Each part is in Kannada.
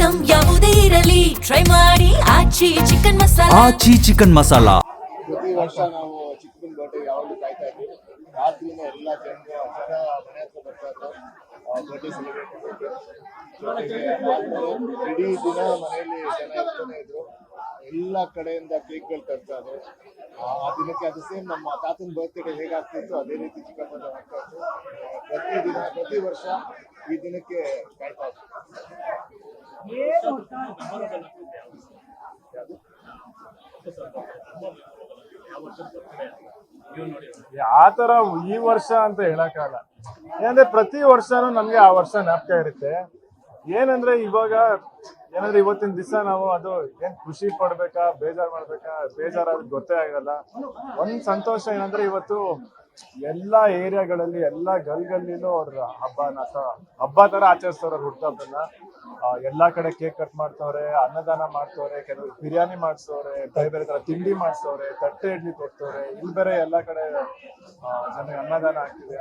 ಐಟಂ ಯಾವುದೇ ಇರಲಿ ಟ್ರೈ ಮಾಡಿ ಆಚಿ ಚಿಕನ್ ಮಸಾಲಾ. ಆಚಿ ಚಿಕನ್ ಮಸಾಲಾ. ಪ್ರತಿ ವರ್ಷ ನಾವು ಚಿಕ್ಕನ ಬರ್ಡೇ ಯಾವಾಗಲೂ ಕಾಯ್ತಾ ಇದ್ವಿ. ರಾತ್ರಿನೇ ಎಲ್ಲ ಜನರು ಮನೆ ಹತ್ರ ಬರ್ತಾ ಇದ್ರು ಬರ್ಡೇ ಸೆಲೆಬ್ರೇಟ್ ಮಾಡೋಕ್ಕೆ. ಜೊತೆಗೆ ಇಡೀ ದಿನ ಮನೆಯಲ್ಲಿ ಜನ ಇರ್ತಾನೆ ಇದ್ರು. ಎಲ್ಲ ಕಡೆಯಿಂದ ಕೇಕ್ಗಳು ತರ್ತಾ ಇದ್ರು. ಆ ದಿನಕ್ಕೆ ಅದು ಸೇಮ್ ನಮ್ಮ ತಾತನ ಬರ್ತ್ಡೇ ಹೇಗಾಗ್ತಿತ್ತು ಅದೇ ರೀತಿ ಚಿಕನ್ ಬರ್ಡೇ ಆಗ್ತಾ ಇತ್ತು. ಪ್ರತಿ ವರ್ಷ ಈ ದಿನಕ್ಕೆ ಕಾಯ್ತಾ ಇತ್ತು. ಆತರ ಈ ವರ್ಷ ಅಂತ ಹೇಳಕ್ಕಾಗಲ್ಲ. ಏನಂದ್ರೆ ಪ್ರತಿ ವರ್ಷನೂ ನಮ್ಗೆ ಆ ವರ್ಷ ಜ್ಞಾಪಕ ಇರುತ್ತೆ. ಏನಂದ್ರೆ ಇವಾಗ ಏನಂದ್ರೆ ಇವತ್ತಿನ ದಿವಸ ನಾವು ಅದು ಏನ್ ಖುಷಿ ಪಡ್ಬೇಕಾ ಬೇಜಾರ್ ಮಾಡ್ಬೇಕಾ, ಬೇಜಾರಾದ್ ಗೊತ್ತೇ ಆಗಲ್ಲ. ಒಂದ್ ಸಂತೋಷ ಏನಂದ್ರೆ ಇವತ್ತು ಎಲ್ಲಾ ಏರಿಯಾಗಳಲ್ಲಿ ಎಲ್ಲಾ ಗಲ್ಲಿನೂ ಅವ್ರ ಹಬ್ಬ ತರ ಆಚರಿಸ್ತವ್ರೆ ಹುಟ್ಟುಹಬ್ಬನ. ಎಲ್ಲಾ ಕಡೆ ಕೇಕ್ ಕಟ್ ಮಾಡ್ತವ್ರೆ, ಅನ್ನದಾನ ಮಾಡ್ತವ್ರೆ, ಕೆಲವರು ಬಿರಿಯಾನಿ ಮಾಡಿಸ್ತವ್ರೆ, ಬೇರೆ ಬೇರೆ ತರ ತಿಂಡಿ ಮಾಡಿಸ್ತವ್ರೆ, ತಟ್ಟೆ ಇಡ್ಲಿ ಕೊಡ್ತವ್ರೆ. ಇಲ್ಲಿ ಬೇರೆ ಎಲ್ಲಾ ಕಡೆ ಜನರಿಗೆ ಅನ್ನದಾನ ಆಗ್ತಿದೆ,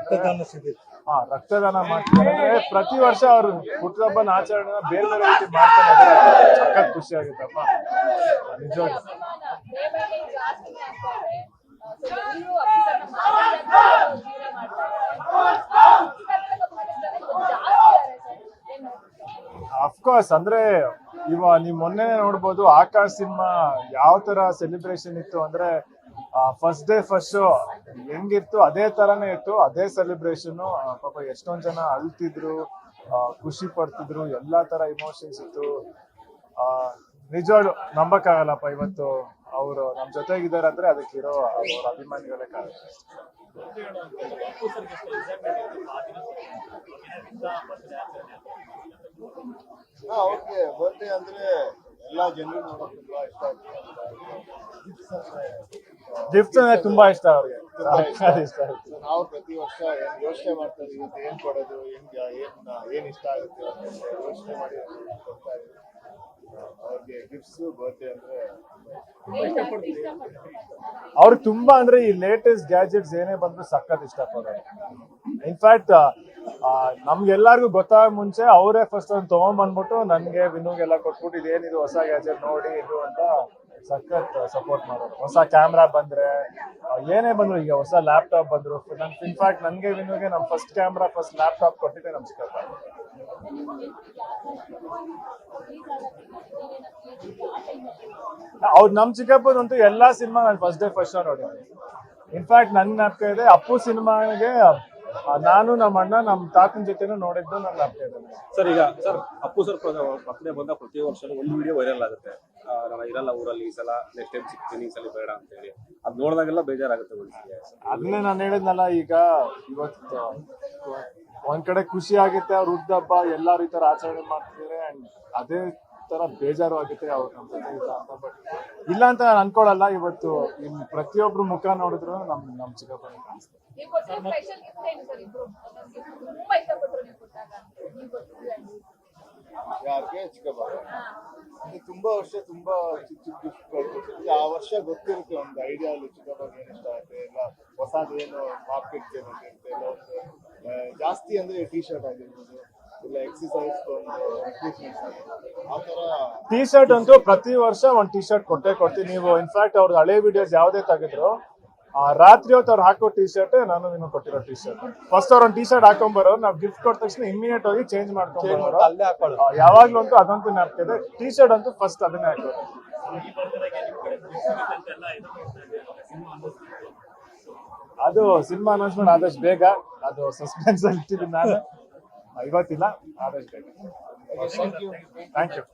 ರಕ್ತದಾನ ಮಾಡ್ತಾರೆ. ಪ್ರತಿ ವರ್ಷ ಅವ್ರು ಹುಟ್ಟುಹಬ್ಬನ ಆಚರಣೆ ಬೇರೆ ಬೇರೆ ರೀತಿ ಮಾಡ್ತಾರೆ. ಸಖತ್ ಖುಷಿ ಆಗುತ್ತಪ್ಪ ನಿಜವಾಗ್ಲೂ. ಅಫ್ಕೋರ್ಸ್ ಅಂದ್ರೆ ನೀವ್ ಮೊನ್ನೆ ನೋಡ್ಬೋದು ಆಕಾಶ್ ಸಿನಿಮಾ ಯಾವ ತರ ಸೆಲೆಬ್ರೇಷನ್ ಇತ್ತು ಅಂದ್ರೆ ಫಸ್ಟ್ ಡೇ ಫಸ್ಟ್ ಶೋ ಹೆಂಗಿತ್ತು ಅದೇ ತರಾನೇ ಇತ್ತು, ಅದೇ ಸೆಲೆಬ್ರೇಷನ್. ಪಾಪ ಎಷ್ಟೊಂದ್ ಜನ ಅಳ್ತಿದ್ರು, ಖುಷಿ ಪಡ್ತಿದ್ರು, ಎಲ್ಲಾ ತರ ಇಮೋಷನ್ಸ್ ಇತ್ತು. ನಿಜವಾಗ್ಲು ನಂಬಕ್ಕಾಗಲ್ಲಪ್ಪ ಇವತ್ತು ಅವರು ನಮ್ ಜೊತೆಗಿದ್ದಾರೆ ಅಂದ್ರೆ ಅದಕ್ಕಿರೋ ಅವ್ರ ಅಭಿಮಾನಿಗಳೇ ಕಾರಣ. ಅವ್ರಿಗೆ ಬರ್ಡೇ ಅಂದ್ರೆ ಎಲ್ಲಾ ಜನರು ನೋಡೋಕೆ ತುಂಬಾ ಇಷ್ಟ ಆಗುತ್ತೆ. ಗಿಫ್ಟ್ಸ್ ಅಂದ್ರೆ ತುಂಬಾ ಇಷ್ಟ ಅವ್ರಿಗೆ, ಇಷ್ಟ ಆಗುತ್ತೆ. ನಾವು ಪ್ರತಿ ವರ್ಷ ಯೋಚನೆ ಮಾಡ್ತಾರೆ ಇವತ್ತು ಏನ್ ಕೊಡೋದು, ಏನ್ ಇಷ್ಟ ಆಗುತ್ತೆ ಯೋಚನೆ ಮಾಡಿ ಕೊಡ್ತಾ ಇದ್ದೀವಿ. ಅವ್ರಿಗೆ ಗಿಫ್ಟ್ಸ್ ಬರ್ಡೇ ಅಂದ್ರೆ ಅವ್ರಿಗೆ ತುಂಬಾ ಅಂದ್ರೆ ಈ ಲೇಟೆಸ್ಟ್ ಗ್ಯಾಜೆಟ್ಸ್ ಏನೇ ಬಂದ್ರು ಸಖತ್ ಇಷ್ಟಪಡೋರು. ಇನ್ಫ್ಯಾಕ್ಟ್ ನಮ್ಗೆಲ್ಲರಿಗೂ ಗೊತ್ತಾಗ ಮುಂಚೆ ಅವರೇ ಫಸ್ಟ್ ಒಂದು ತಗೊಂಡ್ಬಂದ್ಬಿಟ್ಟು ನನ್ಗೆ ವಿನುಗೆಲ್ಲ ಕೊಟ್ಬಿಟ್ಟು ಇದೇನಿದು ಹೊಸ ಗ್ಯಾಜೆಟ್ ನೋಡಿ ಇದು ಅಂತ ಸಖತ್ ಸಪೋರ್ಟ್ ಮಾಡೋರು. ಹೊಸ ಕ್ಯಾಮ್ರಾ ಬಂದ್ರೆ ಏನೇ ಬಂದ್ರು, ಈಗ ಹೊಸ ಲ್ಯಾಪ್ಟಾಪ್ ಬಂದ್ರು, ಇನ್ಫ್ಯಾಕ್ಟ್ ನನ್ಗೆ ವಿನುಗೆ ನಮ್ ಫಸ್ಟ್ ಕ್ಯಾಮ್ರಾ ಫಸ್ಟ್ ಲ್ಯಾಪ್ಟಾಪ್ ಕೊಟ್ಟಿದ್ದೆ ನಮ್ ಚಿಕ್ಕಪ್ಪ. ಅವ್ರು ನಮ್ ಚಿಕ್ಕಪ್ಪದಂತೂ ಎಲ್ಲಾ ಸಿನಿಮಾ ನಾನು ಫಸ್ಟ್ ಡೇ ಫಸ್ಟ್ ಶೋ ನೋಡಿದ್ದೆ. ಇನ್ಫ್ಯಾಕ್ಟ್ ನನ್ ಜ್ಞಾಪಕ ಇದೆ ಅಪ್ಪು ಸಿನಿಮಾಗೆ ನಾನು ನಮ್ಮ ಅಣ್ಣ ನಮ್ಮ ತಾತನ ಜೊತೆನೂ ನೋಡಿದ್ದು ನನ್ನ ಜ್ಞಾಪಕ ಇದೆ. ಸರ್ ಈಗ ಸರ್ ಅಪ್ಪು ಸರ್ ಬರ್ತ್ಡೇ ಬಂದ ಪ್ರತಿ ವರ್ಷ ಒಂದು ವಿಡಿಯೋ ವೈರಲ್ ಆಗುತ್ತೆ. ನಾನು ಇರಲ್ಲ ಊರಲ್ಲಿ ಈ ಸಲ, ನೆಕ್ಸ್ಟ್ ಟೈಮ್ ಸಿಗ್ತೀನಿ ಈ ಸಲ ಬೇಡ ಅಂತ ಹೇಳಿ. ಅದ್ ನೋಡಿದಾಗೆಲ್ಲ ಬೇಜಾರಾಗುತ್ತೆ ಮನಸ್ಸಿಗೆ. ಅದನ್ನೇ ನಾನು ಹೇಳಿದ್ನಲ್ಲ, ಈಗ ಇವತ್ತು ಒಂದ್ ಕಡೆ ಖುಷಿ ಆಗುತ್ತೆ, ಅವ್ರ ಹುಟ್ಟುಹಬ್ಬ ಎಲ್ಲಾರು ಈ ತರ ಆಚರಣೆ ಮಾಡ್ತಿದ್ದಾರೆ, ಅಂಡ್ ಅದೇ ತರ ಬೇಜಾರು ಆಗುತ್ತೆ ಅವ್ರು ನಮ್ಮ ಜೊತೆ ಇಲ್ಲ ಅಂತ. ಬಟ್ ಇಲ್ಲ ಅಂತ ನಾನು ಅನ್ಕೊಳಲ್ಲ. ಇವತ್ತು ಇಲ್ಲಿ ಪ್ರತಿಯೊಬ್ರು ಮುಖ ನೋಡಿದ್ರು ನಮ್ ಚಿಕ್ಕಪ್ಪ ಯಾರಿಗೆ ಚಿಕ್ಕಪ್ಪ ತುಂಬಾ ವರ್ಷ ತುಂಬಾ ಚಿಕ್ಕ ಚಿಕ್ಕ ಗಿಫ್ಟ್ ಕೊಡ್ತಿರ್ತೀವಿ. ಆ ವರ್ಷ ಗೊತ್ತಿರುತ್ತೆ ಒಂದು ಐಡಿಯಾ ಅಲ್ಲಿ ಚಿಕ್ಕಪ್ಪ ಏನ್ ಇಷ್ಟ ಆಗುತ್ತೆ, ಇಲ್ಲ ಹೊಸದೇನು ಮಾರ್ಕೆಟ್ಗೆ ಬಂದಿರುತ್ತೆ, ಇಲ್ಲ ಒಂದು ಜಾಸ್ತಿ ಅಂದ್ರೆ ಟೀ ಶರ್ಟ್ ಆಗಿರ್ಬೋದು, ಇಲ್ಲ ಎಕ್ಸಸೈಸ್ ಟೀ ಶರ್ಟ್ ಅಂತೂ ಪ್ರತಿ ವರ್ಷ ಒಂದ್ ಟೀ ಶರ್ಟ್ ಕೊಟ್ಟೆ ಕೊಡ್ತೀನಿ. ನೀವು ಇನ್ಫ್ಯಾಕ್ಟ್ ಅವ್ರದ್ದು ಹಳೆ ವಿಡಿಯೋಸ್ ಯಾವ್ದೇ ತೆಗೆದ್ರು ರಾತ್ರಿ ಹೊತ್ತು ಅವ್ರು ಹಾಕೋ ಟೀ ಶರ್ಟ್ ನಾನು ನಿಮ್ಗೆ ಕೊಟ್ಟಿರೋ ಟೀ ಶರ್ಟ್. ಫಸ್ಟ್ ಅವ್ರ ಒಂದ್ ಟೀ ಶರ್ಟ್ ಹಾಕೊಂಡ್ಬರೋರು, ನಾವ್ ಗಿಫ್ಟ್ ಕೊಟ್ಟ ತಕ್ಷಣ ಇಮಿಡಿಯೇಟ್ ಹೋಗಿ ಚೇಂಜ್ ಮಾಡ್ಕೊಂಡ್ಬರೋರು. ಯಾವಾಗ್ಲೂ ಅಂತೂ ಅದಂತೂ ಜ್ಞಾಪಕ. ಟೀ ಶರ್ಟ್ ಅಂತೂ ಫಸ್ಟ್ ಅದನ್ನೇ ಹಾಕೋರು. ಅದು ಸಿನಿಮಾ ಅನೌನ್ಸ್ಮೆಂಟ್ ಆದಷ್ಟು ಬೇಗ, ಅದು ಸಸ್ಪೆನ್ಸ್ ಅಲ್ಲಿ ಇಟ್ಟಿದ್ದೀನಿ ನಾನು, ಇವತ್ತಿಲ್ಲ, ಆದಷ್ಟು ಬೇಗ. Thank you.